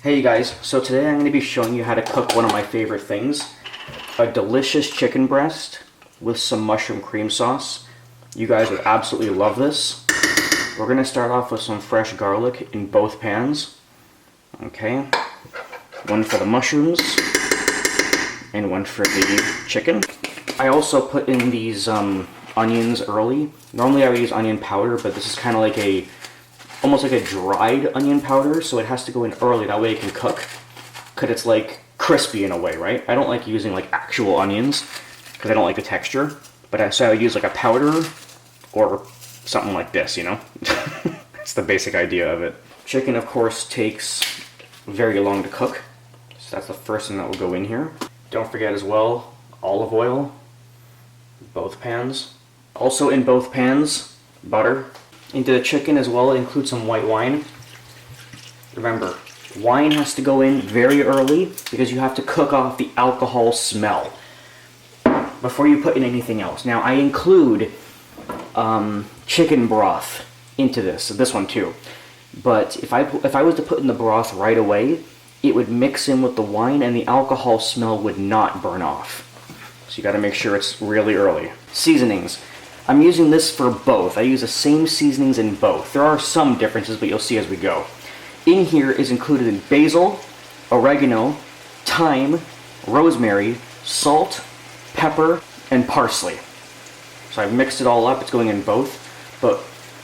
Hey you guys, so today I'm going to be showing you how to cook one of my favorite things, a delicious chicken breast with some mushroom cream sauce. You guys would absolutely love this. We're going to start off with some fresh garlic in both pans. Okay, one for the mushrooms and one for the chicken. I also put in these onions early. Normally I would use onion powder, but this is kind of like almost like a dried onion powder, so it has to go in early, that way it can cook, because it's like crispy in a way, right? I don't like using like actual onions, because I don't like the texture, but so I would use like a powder, or something like this, you know? That's the basic idea of it. Chicken, of course, takes very long to cook, so that's the first thing that will go in here. Don't forget as well, olive oil, both pans. Also in both pans, butter. Into the chicken as well, include some white wine. Remember, wine has to go in very early because you have to cook off the alcohol smell before you put in anything else. Now I include chicken broth into this one too. But if I was to put in the broth right away, it would mix in with the wine and the alcohol smell would not burn off. So you gotta make sure it's really early. Seasonings. I'm using this for both. I use the same seasonings in both. There are some differences, but you'll see as we go. In here is included in basil, oregano, thyme, rosemary, salt, pepper, and parsley. So I've mixed it all up. It's going in both. But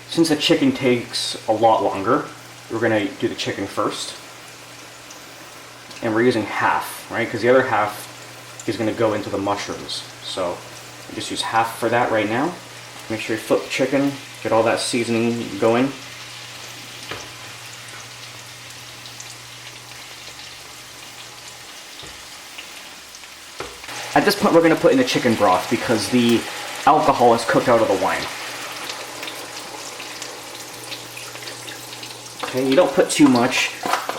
since the chicken takes a lot longer, we're going to do the chicken first. And we're using half, right? Because the other half is going to go into the mushrooms. So I just use half for that right now. Make sure you flip the chicken, get all that seasoning going. At this point we're going to put in the chicken broth because the alcohol is cooked out of the wine. Okay, you don't put too much.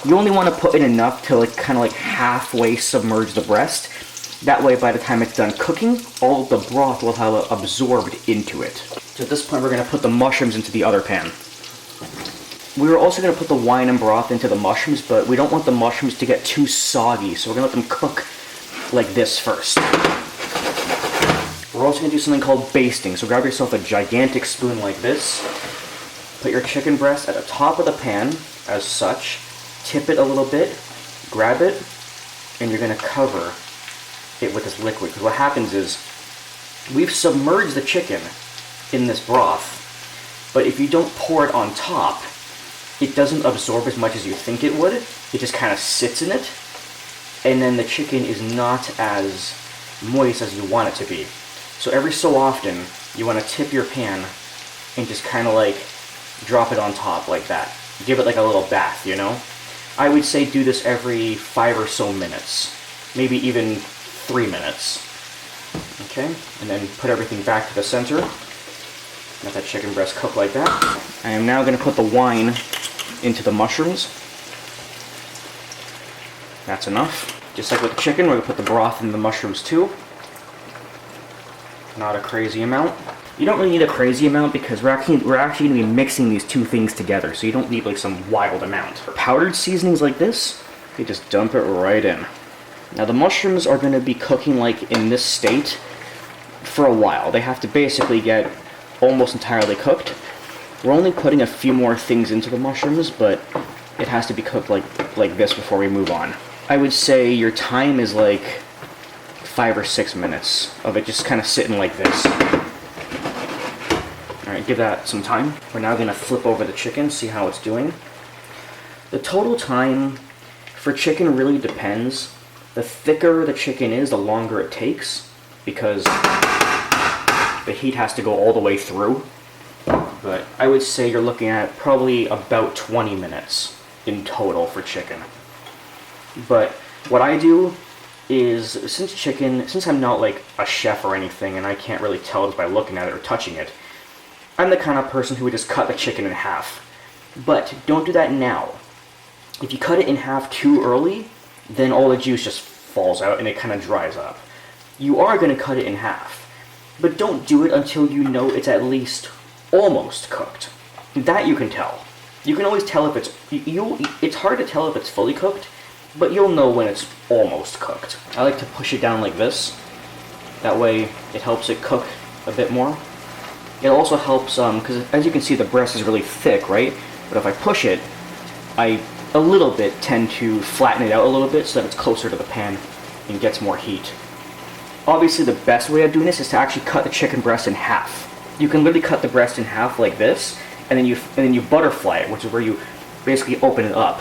You only want to put in enough to kind of halfway submerge the breast. That way, by the time it's done cooking, all of the broth will have absorbed into it. So at this point, we're going to put the mushrooms into the other pan. We're also going to put the wine and broth into the mushrooms, but we don't want the mushrooms to get too soggy, so we're going to let them cook like this first. We're also going to do something called basting, so grab yourself a gigantic spoon like this, put your chicken breast at the top of the pan, as such, tip it a little bit, grab it, and you're going to cover it with this liquid. Because what happens is we've submerged the chicken in this broth, but if you don't pour it on top, it doesn't absorb as much as you think it would. It just kind of sits in it, and then the chicken is not as moist as you want it to be. So every so often you want to tip your pan and just kind of drop it on top like that. Give it like a little bath, you know? I would say do this every 5 or so minutes, maybe even 3 minutes. Okay, and then put everything back to the center. Let that chicken breast cook like that. I am now going to put the wine into the mushrooms. That's enough. Just like with the chicken, we're going to put the broth in the mushrooms too. Not a crazy amount. You don't really need a crazy amount because we're actually going to be mixing these two things together, so you don't need some wild amount. For powdered seasonings like this, you just dump it right in. Now the mushrooms are going to be cooking in this state for a while. They have to basically get almost entirely cooked. We're only putting a few more things into the mushrooms, but it has to be cooked like this before we move on. I would say your time is 5 or 6 minutes of it just kind of sitting like this. Alright, give that some time. We're now going to flip over the chicken, see how it's doing. The total time for chicken really depends. The thicker the chicken is, the longer it takes, because the heat has to go all the way through. But I would say you're looking at probably about 20 minutes in total for chicken. But what I do is, since I'm not a chef or anything, and I can't really tell just by looking at it or touching it, I'm the kind of person who would just cut the chicken in half. But don't do that now. If you cut it in half too early, then all the juice just falls out and it kind of dries up. You are going to cut it in half, but don't do it until you know it's at least almost cooked. That you can tell. You can always tell if it's hard to tell if it's fully cooked, but you'll know when it's almost cooked. I like to push it down like this. That way it helps it cook a bit more. It also helps, because as you can see the breast is really thick, right? But if I push it, I a little bit tend to flatten it out a little bit so that it's closer to the pan and gets more heat. Obviously the best way of doing this is to actually cut the chicken breast in half. You can literally cut the breast in half like this, and then you butterfly it, which is where you basically open it up,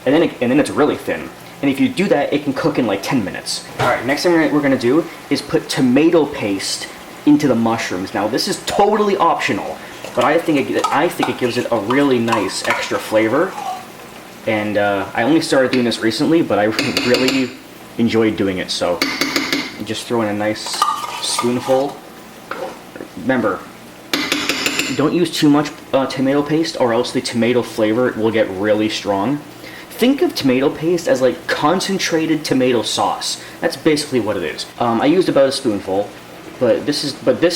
and then it's really thin. And if you do that, it can cook in like 10 minutes. All right, next thing we're gonna do is put tomato paste into the mushrooms. Now this is totally optional, but I think it gives it a really nice extra flavor. And I only started doing this recently, but I really enjoyed doing it. So just throw in a nice spoonful. Remember, don't use too much tomato paste, or else the tomato flavor will get really strong. Think of tomato paste as like concentrated tomato sauce. That's basically what it is. I used about a spoonful, but this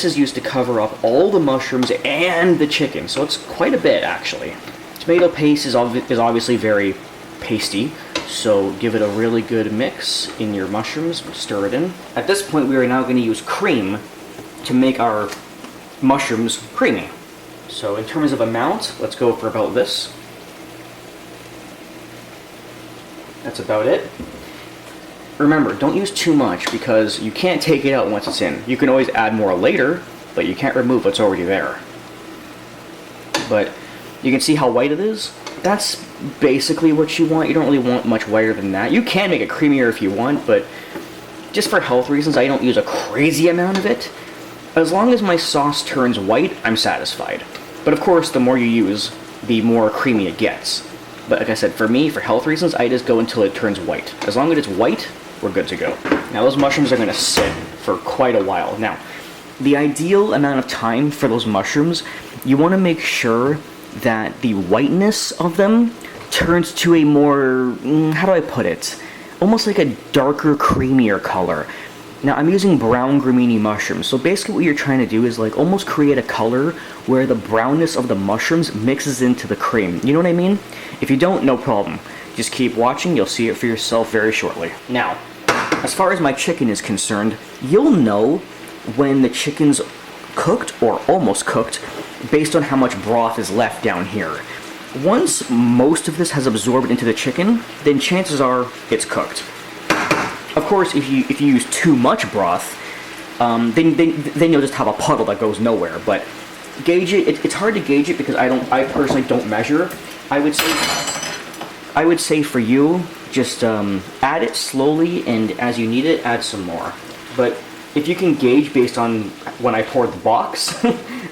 is used to cover up all the mushrooms and the chicken, so it's quite a bit actually. Tomato paste is obviously very pasty, so give it a really good mix in your mushrooms. Stir it in. At this point, we are now going to use cream to make our mushrooms creamy. So in terms of amount, let's go for about this. That's about it. Remember, don't use too much because you can't take it out once it's in. You can always add more later, but you can't remove what's already there. But you can see how white it is? That's basically what you want. You don't really want much whiter than that. You can make it creamier if you want, but just for health reasons, I don't use a crazy amount of it. As long as my sauce turns white, I'm satisfied. But of course, the more you use, the more creamy it gets. But like I said, for me, for health reasons, I just go until it turns white. As long as it's white, we're good to go. Now those mushrooms are going to sit for quite a while. Now, the ideal amount of time for those mushrooms, you want to make sure that the whiteness of them turns to a more, how do I put it? Almost like a darker, creamier color. Now I'm using brown grumini mushrooms, so basically what you're trying to do is like almost create a color where the brownness of the mushrooms mixes into the cream. You know what I mean? If you don't, no problem. Just keep watching, you'll see it for yourself very shortly. Now, as far as my chicken is concerned, you'll know when the chicken's cooked or almost cooked based on how much broth is left down here. Once most of this has absorbed into the chicken, then chances are it's cooked. Of course, if you use too much broth, then you'll just have a puddle that goes nowhere. But gauge it. It's hard to gauge it because I personally don't measure. I would say for you, just add it slowly, and as you need it, add some more. But if you can gauge based on when I poured the box,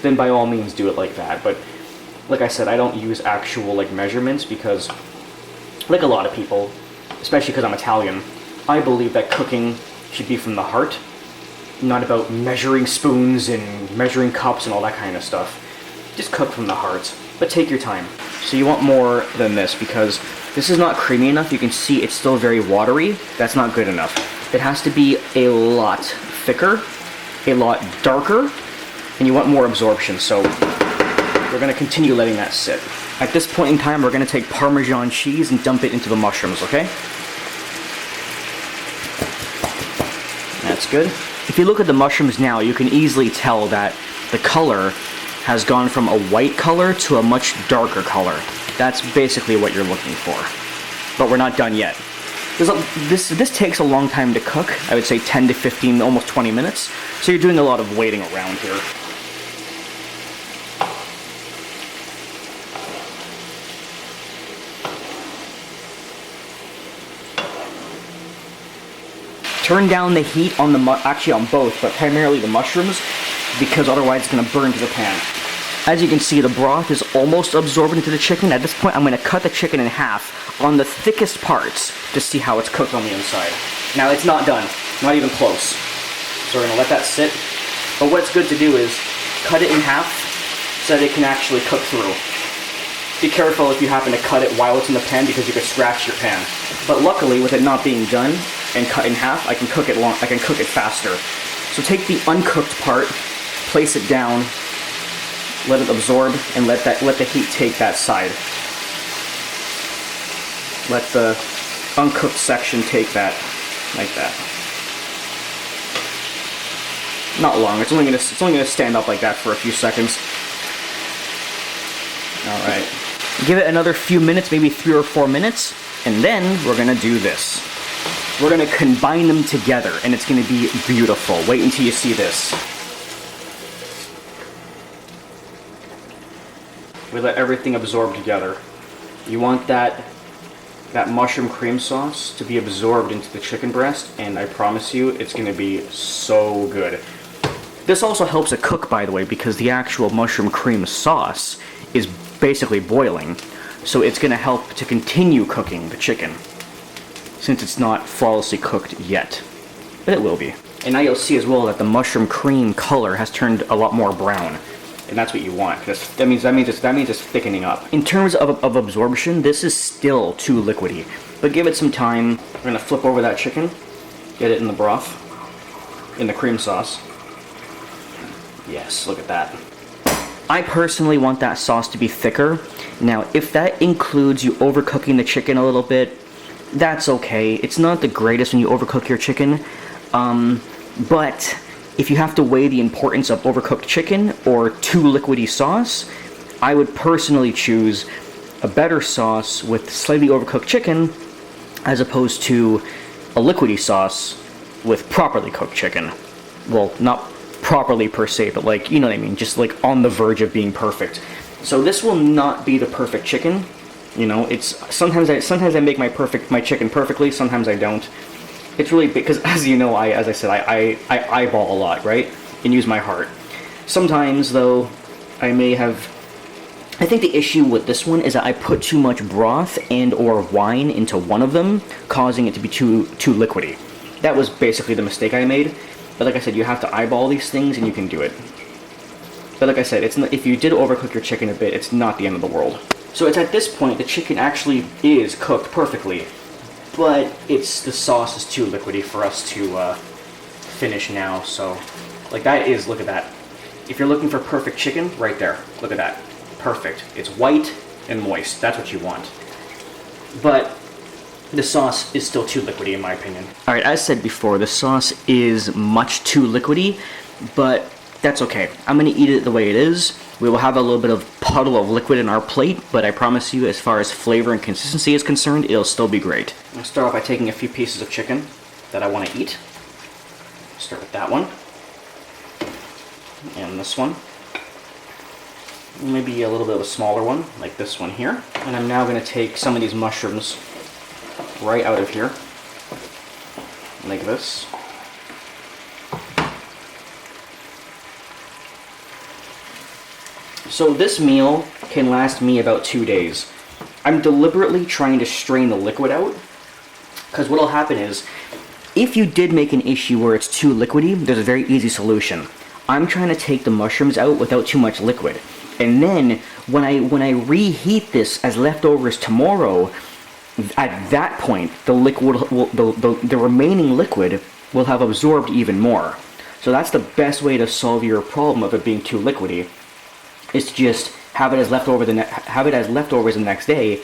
then by all means do it like that. But like I said, I don't use actual like measurements because, like a lot of people, especially because I'm Italian, I believe that cooking should be from the heart, not about measuring spoons and measuring cups and all that kind of stuff. Just cook from the heart, but take your time. So you want more than this because this is not creamy enough. You can see it's still very watery. That's not good enough. It has to be a lot thicker, a lot darker, and you want more absorption. So we're going to continue letting that sit. At this point in time, we're going to take Parmesan cheese and dump it into the mushrooms, okay? That's good. If you look at the mushrooms now, you can easily tell that the color has gone from a white color to a much darker color. That's basically what you're looking for. But we're not done yet. This takes a long time to cook. I would say 10 to 15, almost 20 minutes. So you're doing a lot of waiting around here. Turn down the heat on actually on both, but primarily the mushrooms, because otherwise it's going to burn to the pan. As you can see, the broth is almost absorbed into the chicken. At this point, I'm going to cut the chicken in half on the thickest parts to see how it's cooked on the inside. Now, it's not done. Not even close. So we're going to let that sit. But what's good to do is cut it in half so that it can actually cook through. Be careful if you happen to cut it while it's in the pan because you could scratch your pan. But luckily, with it not being done and cut in half, I can cook it faster. So take the uncooked part, place it down, let it absorb, and let the heat take that side. let the uncooked section take that, like that. Not long. It's only gonna stand up like that for a few seconds. All right. Give it another few minutes, maybe 3 or 4 minutes, and then we're gonna do this. We're gonna combine them together, and it's gonna be beautiful. Wait until you see this. We let everything absorb together. You want that mushroom cream sauce to be absorbed into the chicken breast, and I promise you, it's gonna be so good. This also helps it cook, by the way, because the actual mushroom cream sauce is basically boiling, so it's gonna help to continue cooking the chicken, since it's not flawlessly cooked yet, but it will be. And now you'll see as well that the mushroom cream color has turned a lot more brown. And that's what you want. That means it's thickening up. In terms of absorption, this is still too liquidy, but give it some time. We're gonna flip over that chicken, get it in the broth, in the cream sauce. Yes, look at that. I personally want that sauce to be thicker. Now, if that includes you overcooking the chicken a little bit, that's okay. It's not the greatest when you overcook your chicken, but if you have to weigh the importance of overcooked chicken or too liquidy sauce, I would personally choose a better sauce with slightly overcooked chicken as opposed to a liquidy sauce with properly cooked chicken. Well, not properly per se, but like, you know what I mean, just like on the verge of being perfect. So this will not be the perfect chicken. You know, it's sometimes I make my chicken perfectly, sometimes I don't. It's really because, as you know, as I said, I eyeball a lot, right? And use my heart. Sometimes, though, I think the issue with this one is that I put too much broth and or wine into one of them, causing it to be too liquidy. That was basically the mistake I made. But like I said, you have to eyeball these things and you can do it. But like I said, it's not, if you did overcook your chicken a bit, it's not the end of the world. So it's at this point the chicken actually is cooked perfectly. But the sauce is too liquidy for us to finish now, so like that is, look at that. If you're looking for perfect chicken, right there, look at that, perfect. It's white and moist, that's what you want. But the sauce is still too liquidy in my opinion. Alright, as said before, the sauce is much too liquidy, but that's okay. I'm gonna eat it the way it is. We will have a little bit of puddle of liquid in our plate, but I promise you, as far as flavor and consistency is concerned, it'll still be great. I'll start off by taking a few pieces of chicken that I want to eat. Start with that one. And this one. Maybe a little bit of a smaller one, like this one here. And I'm now going to take some of these mushrooms right out of here, like this. So this meal can last me about 2 days. I'm deliberately trying to strain the liquid out, because what'll happen is, if you did make an issue where it's too liquidy, there's a very easy solution. I'm trying to take the mushrooms out without too much liquid. And then, when I reheat this as leftovers tomorrow, at that point, the remaining liquid will have absorbed even more. So that's the best way to solve your problem of it being too liquidy, is to just have it as leftovers the next day,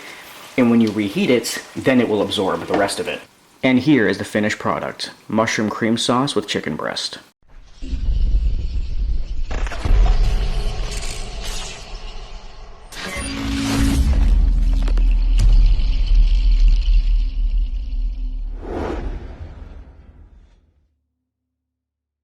and when you reheat it, then it will absorb the rest of it. And here is the finished product: mushroom cream sauce with chicken breast.